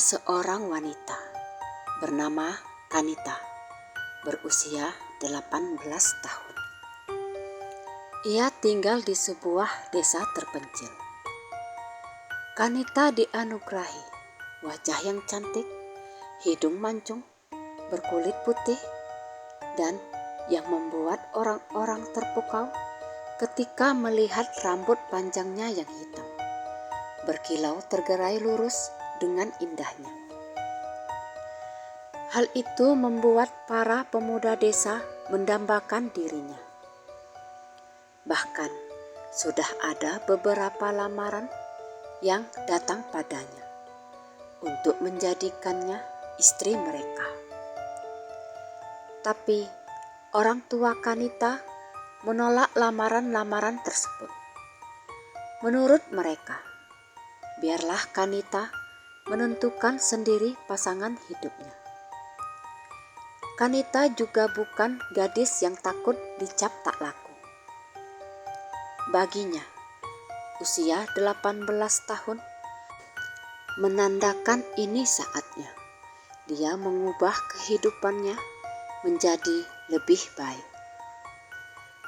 seorang wanita bernama Kanita, berusia 18 tahun. Ia tinggal di sebuah desa terpencil. Kanita dianugerahi wajah yang cantik, hidung mancung, berkulit putih, dan yang membuat orang-orang terpukau ketika melihat rambut panjangnya yang hitam, berkilau tergerai lurus dengan indahnya. Hal itu membuat para pemuda desa mendambakan dirinya. Bahkan sudah ada beberapa lamaran yang datang padanya untuk menjadikannya istri mereka. Tapi orang tua Kanita menolak lamaran-lamaran tersebut. Menurut mereka, biarlah Kanita menentukan sendiri pasangan hidupnya. Kanita juga bukan gadis yang takut dicap tak laku. Baginya, usia 18 tahun menandakan ini saatnya dia mengubah kehidupannya menjadi lebih baik.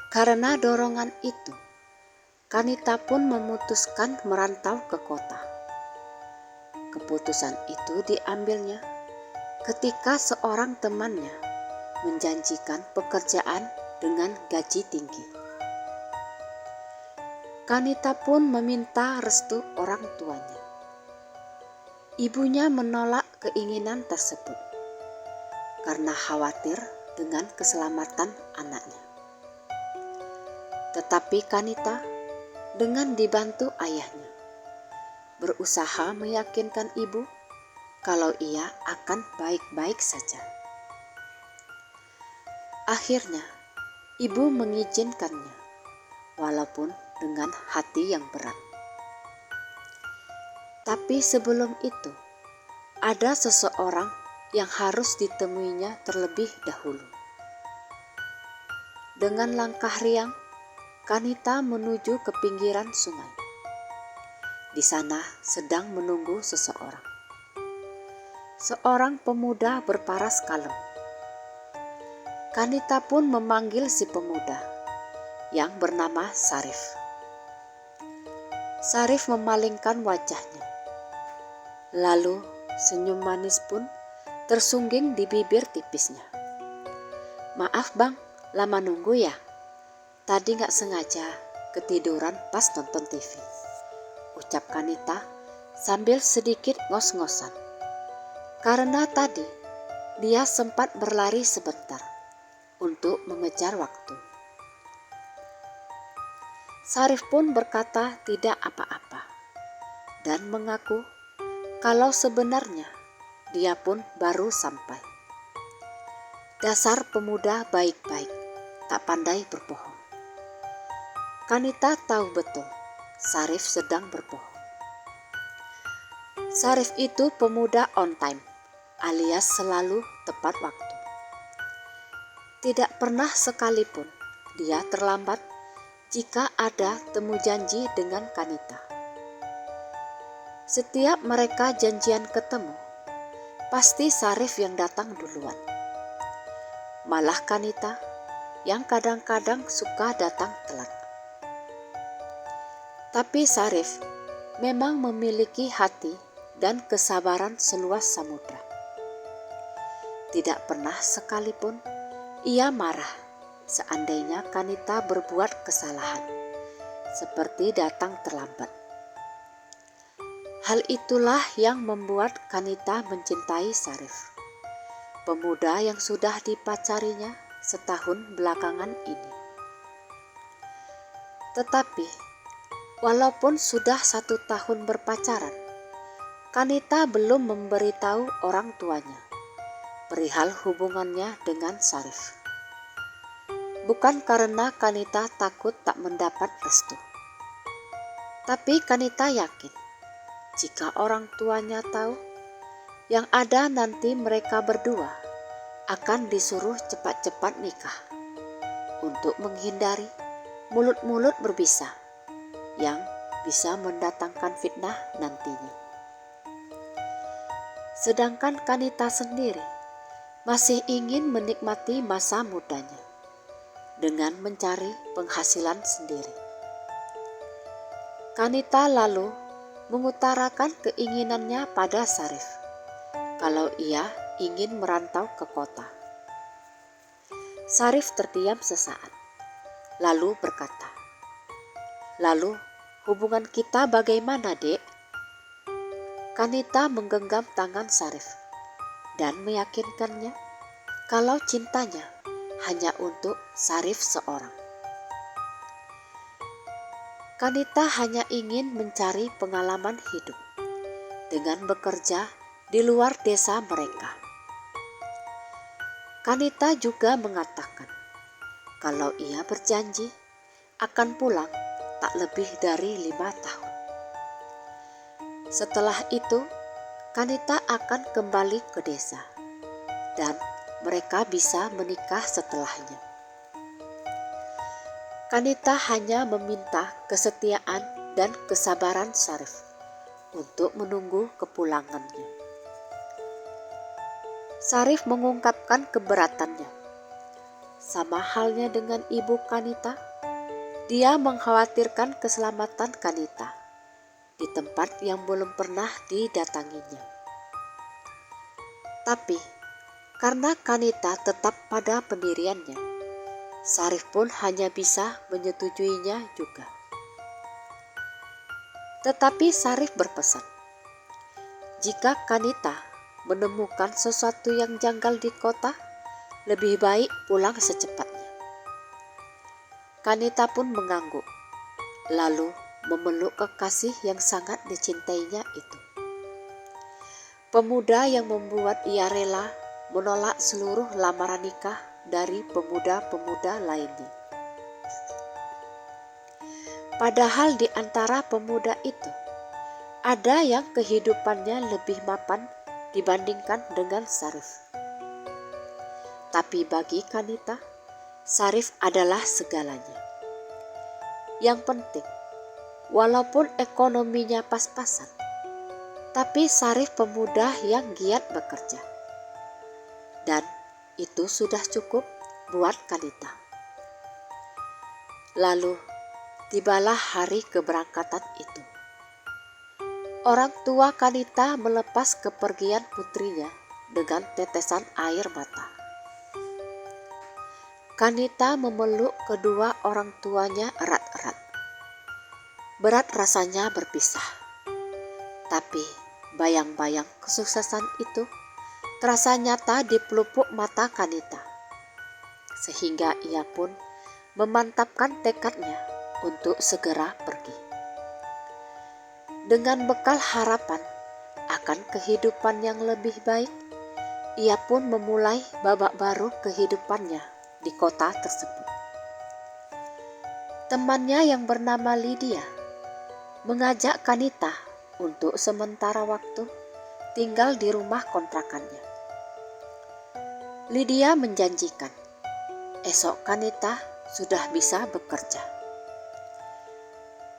Karena dorongan itu, Kanita pun memutuskan merantau ke kota. Keputusan itu diambilnya ketika seorang temannya menjanjikan pekerjaan dengan gaji tinggi. Kanita pun meminta restu orang tuanya. Ibunya menolak keinginan tersebut karena khawatir dengan keselamatan anaknya. Tetapi Kanita dengan dibantu ayahnya berusaha meyakinkan ibu kalau ia akan baik-baik saja. Akhirnya, ibu mengizinkannya, walaupun dengan hati yang berat. Tapi sebelum itu, ada seseorang yang harus ditemuinya terlebih dahulu. Dengan langkah riang, Kanita menuju ke pinggiran sungai. Di sana sedang menunggu seseorang. Seorang pemuda berparas kalem. Kanita pun memanggil si pemuda yang bernama Sarif. Sarif memalingkan wajahnya. Lalu senyum manis pun tersungging di bibir tipisnya. "Maaf bang, lama nunggu ya? Tadi gak sengaja ketiduran pas nonton TV," ucap Kanita sambil sedikit ngos-ngosan. Karena tadi dia sempat berlari sebentar untuk mengejar waktu. Sarif pun berkata tidak apa-apa dan mengaku kalau sebenarnya dia pun baru sampai. Dasar pemuda baik-baik, tak pandai berbohong. Kanita tahu betul Sarif sedang berbohong. Sarif itu pemuda on time, alias selalu tepat waktu. Tidak pernah sekalipun dia terlambat jika ada temu janji dengan Kanita. Setiap mereka janjian ketemu, pasti Sarif yang datang duluan. Malah Kanita yang kadang-kadang suka datang telat. Tapi Sarif memang memiliki hati dan kesabaran seluas samudra. Tidak pernah sekalipun ia marah seandainya Kanita berbuat kesalahan, seperti datang terlambat. Hal itulah yang membuat Kanita mencintai Sarif, pemuda yang sudah dipacarinya setahun belakangan ini. Tetapi walaupun sudah 1 tahun berpacaran, Kanita belum memberitahu orang tuanya perihal hubungannya dengan Sarif. Bukan karena Kanita takut tak mendapat restu. Tapi Kanita yakin jika orang tuanya tahu, yang ada nanti mereka berdua akan disuruh cepat-cepat nikah untuk menghindari mulut-mulut berbisa yang bisa mendatangkan fitnah nantinya. Sedangkan Kanita sendiri masih ingin menikmati masa mudanya dengan mencari penghasilan sendiri. Kanita lalu mengutarakan keinginannya pada Sarif kalau ia ingin merantau ke kota. Sarif terdiam sesaat, lalu berkata, "Lalu hubungan kita bagaimana, Dek?" Kanita menggenggam tangan Sarif dan meyakinkannya kalau cintanya hanya untuk Sarif seorang. Kanita hanya ingin mencari pengalaman hidup dengan bekerja di luar desa mereka. Kanita juga mengatakan kalau ia berjanji akan pulang tak lebih dari 5 tahun. Setelah itu, Kanita akan kembali ke desa dan mereka bisa menikah setelahnya. Kanita hanya meminta kesetiaan dan kesabaran Sarif untuk menunggu kepulangannya. Sarif mengungkapkan keberatannya. Sama halnya dengan ibu Kanita, dia mengkhawatirkan keselamatan Kanita di tempat yang belum pernah didatanginya. Tapi karena Kanita tetap pada pendiriannya, Sarif pun hanya bisa menyetujuinya juga. Tetapi Sarif berpesan, jika Kanita menemukan sesuatu yang janggal di kota, lebih baik pulang secepatnya. Kanita pun mengangguk, lalu memeluk kekasih yang sangat dicintainya itu. Pemuda yang membuat ia rela menolak seluruh lamaran nikah dari pemuda-pemuda lainnya. Padahal di antara pemuda itu, ada yang kehidupannya lebih mapan dibandingkan dengan Sarif. Tapi bagi Kanita, Sarif adalah segalanya. Yang penting, walaupun ekonominya pas-pasan, tapi Sarif pemuda yang giat bekerja. Dan itu sudah cukup buat Kanita. Lalu, tibalah hari keberangkatan itu. Orang tua Kanita melepas kepergian putrinya dengan tetesan air mata. Kanita memeluk kedua orang tuanya erat-erat. Berat rasanya berpisah, tapi bayang-bayang kesuksesan itu terasa nyata di pelupuk mata Kanita, sehingga ia pun memantapkan tekadnya untuk segera pergi. Dengan bekal harapan akan kehidupan yang lebih baik, ia pun memulai babak baru kehidupannya di kota tersebut. Temannya yang bernama Lydia mengajak Kanita untuk sementara waktu tinggal di rumah kontrakannya. Lydia menjanjikan esok Kanita sudah bisa bekerja.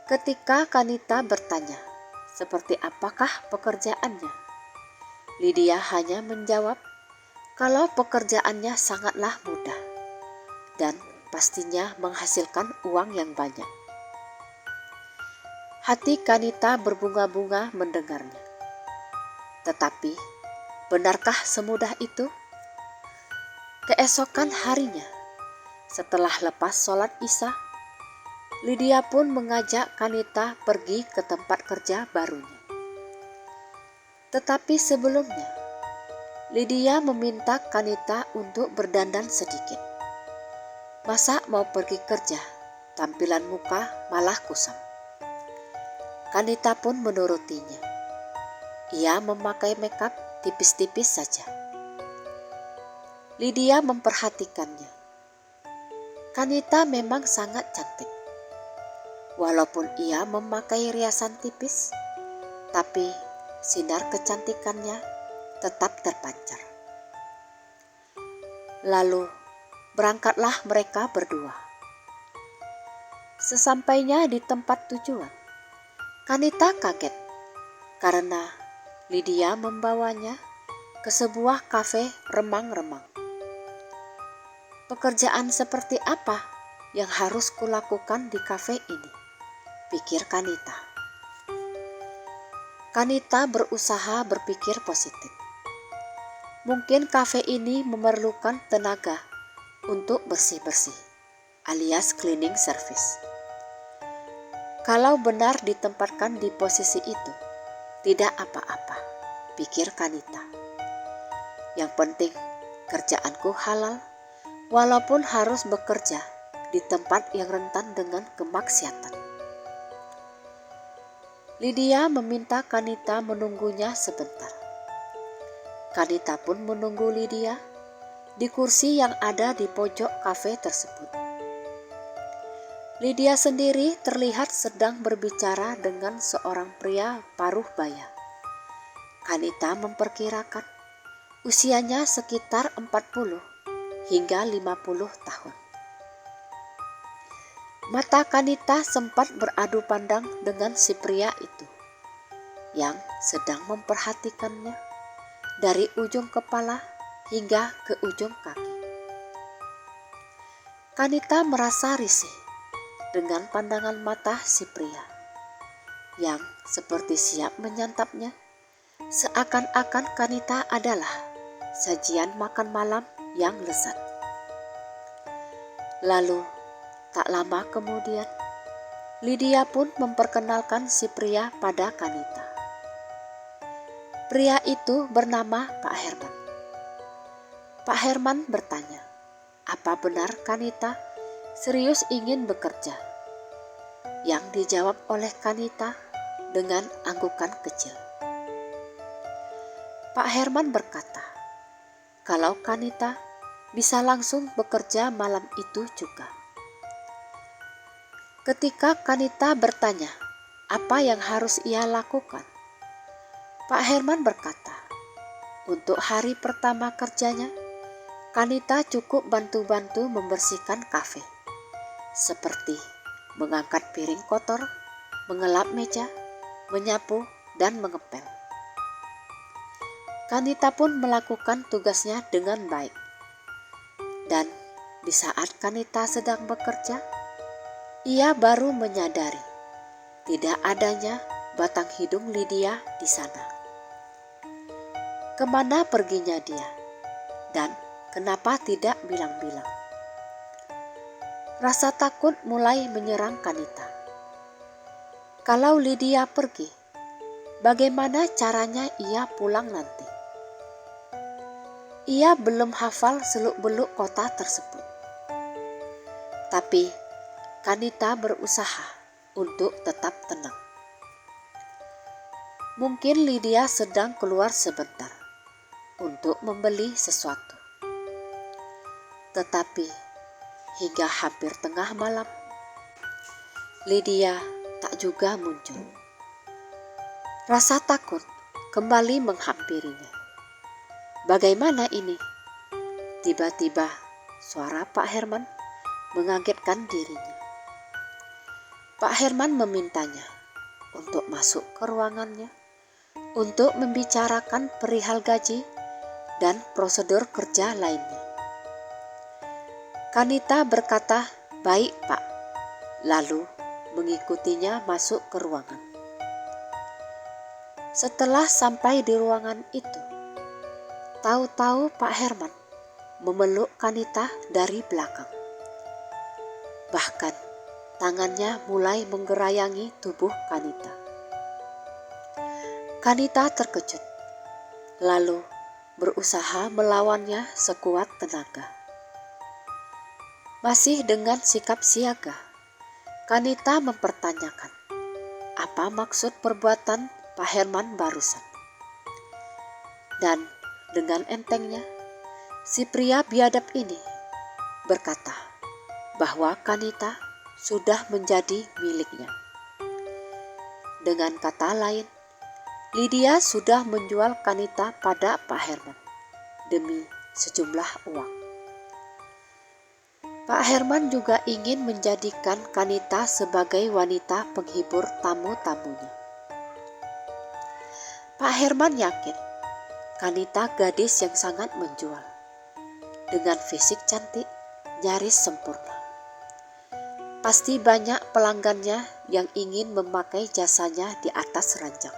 Ketika Kanita bertanya seperti apakah pekerjaannya, Lydia hanya menjawab kalau pekerjaannya sangatlah mudah dan pastinya menghasilkan uang yang banyak. Hati Kanita berbunga-bunga mendengarnya. Tetapi, benarkah semudah itu? Keesokan harinya, setelah lepas sholat Isya, Lydia pun mengajak Kanita pergi ke tempat kerja barunya. Tetapi sebelumnya, Lydia meminta Kanita untuk berdandan sedikit. Masa mau pergi kerja, tampilan muka malah kusam. Kanita pun menurutinya. Ia memakai makeup tipis-tipis saja. Lydia memperhatikannya. Kanita memang sangat cantik. Walaupun ia memakai riasan tipis, tapi sinar kecantikannya tetap terpancar. Lalu berangkatlah mereka berdua. Sesampainya di tempat tujuan, Kanita kaget karena Lydia membawanya ke sebuah kafe remang-remang. Pekerjaan seperti apa yang harus kulakukan di kafe ini? Pikir Kanita. Kanita berusaha berpikir positif. Mungkin kafe ini memerlukan tenaga untuk bersih-bersih, alias cleaning service. Kalau benar ditempatkan di posisi itu, tidak apa-apa, pikir Kanita. Yang penting kerjaanku halal, walaupun harus bekerja di tempat yang rentan dengan kemaksiatan. Lydia meminta Kanita menunggunya sebentar. Kanita pun menunggu Lydia di kursi yang ada di pojok kafe tersebut. Lydia sendiri terlihat sedang berbicara dengan seorang pria paruh baya. Kanita memperkirakan usianya sekitar 40 hingga 50 tahun. Mata Kanita sempat beradu pandang dengan si pria itu yang sedang memperhatikannya dari ujung kepala hingga ke ujung kaki. Kanita merasa risih dengan pandangan mata si pria yang seperti siap menyantapnya, seakan-akan Kanita adalah sajian makan malam yang lezat. Lalu, tak lama kemudian, Lydia pun memperkenalkan si pria pada Kanita. Pria itu bernama Pak Herman. Pak Herman bertanya, apa benar Kanita serius ingin bekerja? Yang dijawab oleh Kanita dengan anggukan kecil. Pak Herman berkata, kalau Kanita bisa langsung bekerja malam itu juga. Ketika Kanita bertanya apa yang harus ia lakukan, Pak Herman berkata, untuk hari pertama kerjanya, Kanita cukup bantu-bantu membersihkan kafe, seperti mengangkat piring kotor, mengelap meja, menyapu, dan mengepel. Kanita pun melakukan tugasnya dengan baik. Dan di saat Kanita sedang bekerja, ia baru menyadari tidak adanya batang hidung Lydia di sana. Kemana perginya dia? Dan kenapa tidak bilang-bilang? Rasa takut mulai menyerang Kanita. Kalau Lydia pergi, bagaimana caranya ia pulang nanti? Ia belum hafal seluk-beluk kota tersebut. Tapi Kanita berusaha untuk tetap tenang. Mungkin Lydia sedang keluar sebentar untuk membeli sesuatu. Tetapi hingga hampir tengah malam, Lydia tak juga muncul. Rasa takut kembali menghampirinya. Bagaimana ini? Tiba-tiba suara Pak Herman mengagetkan dirinya. Pak Herman memintanya untuk masuk ke ruangannya untuk membicarakan perihal gaji dan prosedur kerja lainnya. Kanita berkata, "Baik, Pak." Lalu mengikutinya masuk ke ruangan. Setelah sampai di ruangan itu, tahu-tahu Pak Herman memeluk Kanita dari belakang. Bahkan tangannya mulai menggerayangi tubuh Kanita. Kanita terkejut, lalu berusaha melawannya sekuat tenaga. Masih dengan sikap siaga, Kanita mempertanyakan apa maksud perbuatan Pak Herman barusan. Dan dengan entengnya, si pria biadab ini berkata bahwa Kanita sudah menjadi miliknya. Dengan kata lain, Lydia sudah menjual Kanita pada Pak Herman demi sejumlah uang. Pak Herman juga ingin menjadikan Kanita sebagai wanita penghibur tamu-tamunya. Pak Herman yakin Kanita gadis yang sangat menjual, dengan fisik cantik, nyaris sempurna. Pasti banyak pelanggannya yang ingin memakai jasanya di atas ranjang.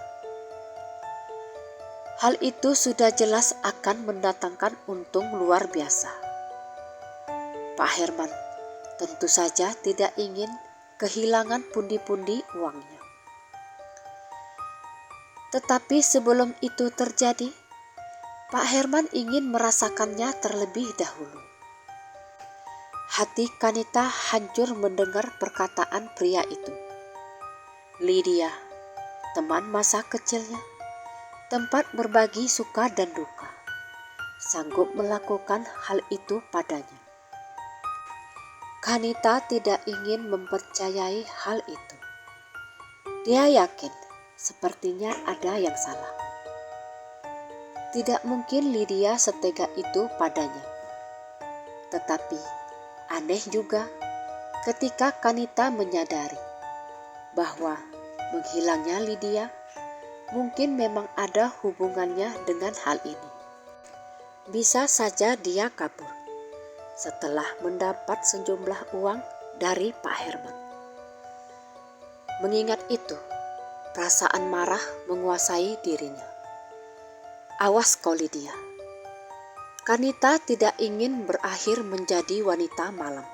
Hal itu sudah jelas akan mendatangkan untung luar biasa. Pak Herman tentu saja tidak ingin kehilangan pundi-pundi uangnya. Tetapi sebelum itu terjadi, Pak Herman ingin merasakannya terlebih dahulu. Hati Kanita hancur mendengar perkataan pria itu. Lydia, teman masa kecilnya, tempat berbagi suka dan duka, sanggup melakukan hal itu padanya. Kanita tidak ingin mempercayai hal itu. Dia yakin sepertinya ada yang salah. Tidak mungkin Lydia setega itu padanya. Tetapi aneh juga ketika Kanita menyadari bahwa menghilangnya Lydia mungkin memang ada hubungannya dengan hal ini. Bisa saja dia kabur setelah mendapat sejumlah uang dari Pak Herman. Mengingat itu, perasaan marah menguasai dirinya. Awas kau Lydia. Kanita tidak ingin berakhir menjadi wanita malam.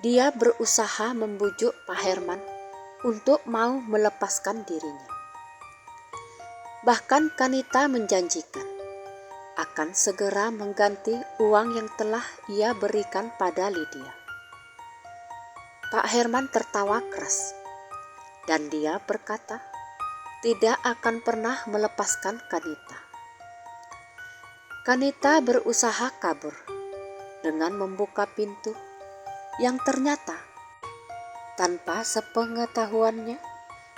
Dia berusaha membujuk Pak Herman untuk mau melepaskan dirinya. Bahkan Kanita menjanjikan akan segera mengganti uang yang telah ia berikan pada Lydia. Pak Herman tertawa keras dan dia berkata tidak akan pernah melepaskan Kanita. Kanita berusaha kabur dengan membuka pintu yang ternyata tanpa sepengetahuannya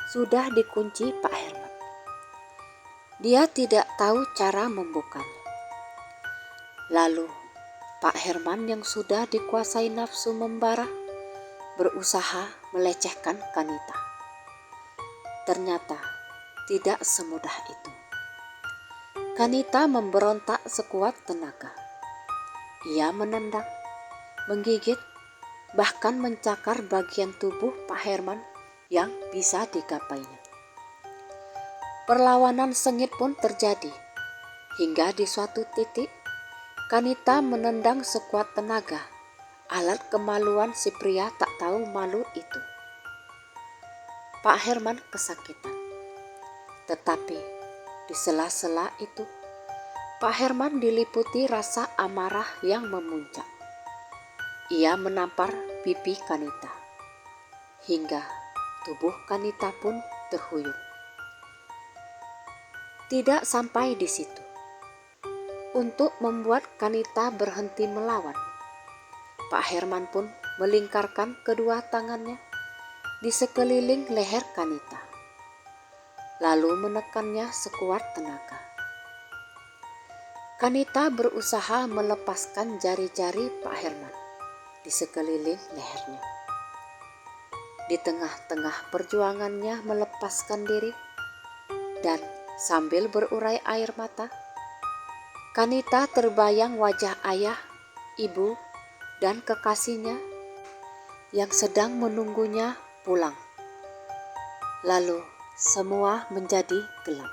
sudah dikunci Pak Herman. Dia tidak tahu cara membukanya. Lalu Pak Herman yang sudah dikuasai nafsu membara berusaha melecehkan Kanita. Ternyata tidak semudah itu. Kanita memberontak sekuat tenaga. Ia menendang, menggigit, bahkan mencakar bagian tubuh Pak Herman yang bisa digapainya. Perlawanan sengit pun terjadi, hingga di suatu titik Kanita menendang sekuat tenaga, alat kemaluan si pria tak tahu malu itu. Pak Herman kesakitan. Tetapi di sela-sela itu, Pak Herman diliputi rasa amarah yang memuncak. Ia menampar pipi Kanita, hingga tubuh Kanita pun terhuyung. Tidak sampai di situ. Untuk membuat Kanita berhenti melawan, Pak Herman pun melingkarkan kedua tangannya di sekeliling leher Kanita, lalu menekannya sekuat tenaga. Kanita berusaha melepaskan jari-jari Pak Herman di sekeliling lehernya. Di tengah-tengah perjuangannya melepaskan diri dan sambil berurai air mata, Kanita terbayang wajah ayah, ibu, dan kekasihnya yang sedang menunggunya pulang. Lalu semua menjadi gelap.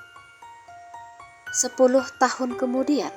10 tahun kemudian,